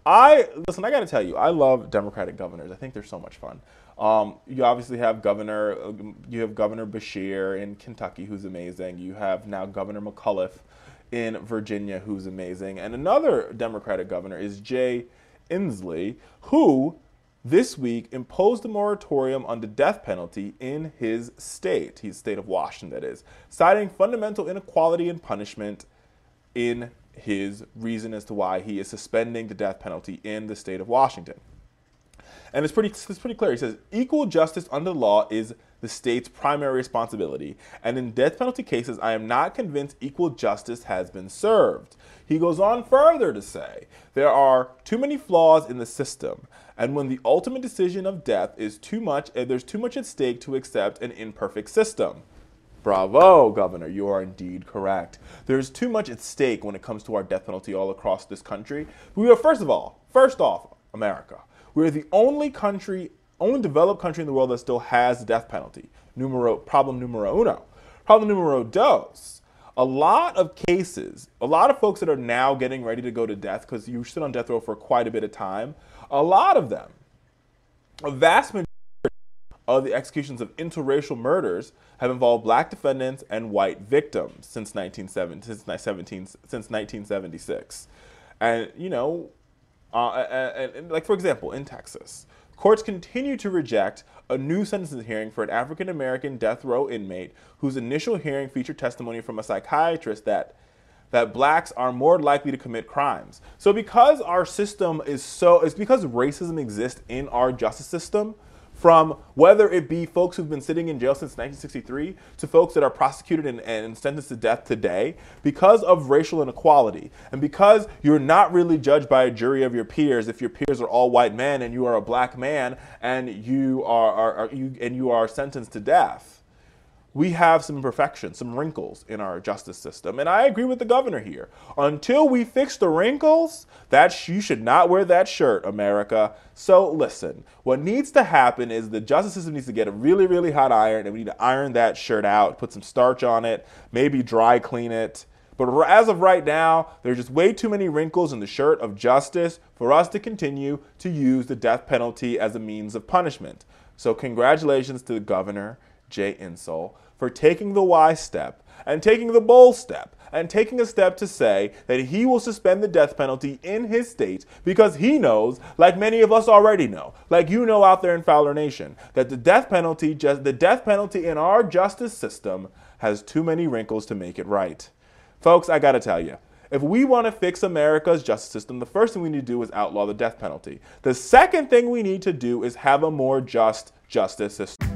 Listen, I got to tell you, I love Democratic governors. I think they're so much fun. You obviously have you have Governor Beshear in Kentucky, who's amazing. You have now Governor McAuliffe in Virginia, who's amazing. And another Democratic governor is Jay Inslee, who this week imposed a moratorium on the death penalty in his state of Washington, that is, citing fundamental inequality in punishment in his reason as to why he is suspending the death penalty in the state of Washington. And it's pretty clear. He says, equal justice under the law is the state's primary responsibility. And in death penalty cases, I am not convinced equal justice has been served. He goes on further to say, there are too many flaws in the system. And when the ultimate decision of death is too much, there's too much at stake to accept an imperfect system. Bravo, Governor, you are indeed correct. There's too much at stake when it comes to our death penalty all across this country. We are, first off, America. We're the only developed country in the world that still has the death penalty. Problem numero uno. Problem numero dos. A lot of cases, a lot of folks that are now getting ready to go to death, because you sit on death row for quite a bit of time, a lot of them, a vast majority of the executions of interracial murders have involved black defendants and white victims since 1976. And, like, for example, in Texas, courts continue to reject a new sentencing hearing for an African-American death row inmate whose initial hearing featured testimony from a psychiatrist that blacks are more likely to commit crimes. So because our system it's because racism exists in our justice system, from whether it be folks who've been sitting in jail since 1963 to folks that are prosecuted and sentenced to death today, because of racial inequality, and because you're not really judged by a jury of your peers if your peers are all white men and you are a black man and you are sentenced to death, we have some imperfections, some wrinkles in our justice system. And I agree with the governor here. Until we fix the wrinkles, you should not wear that shirt, America. So listen, what needs to happen is the justice system needs to get a really, really hot iron, and we need to iron that shirt out, put some starch on it, maybe dry clean it. But as of right now, there's just way too many wrinkles in the shirt of justice for us to continue to use the death penalty as a means of punishment. So congratulations to the Governor Jay Inslee for taking the wise step and taking the bold step and taking a step to say that he will suspend the death penalty in his state because he knows, like many of us already know, like you know out there in Fowler Nation, that the death penalty in our justice system has too many wrinkles to make it right. Folks, I gotta tell you, if we want to fix America's justice system, the first thing we need to do is outlaw the death penalty. The second thing we need to do is have a more just justice system.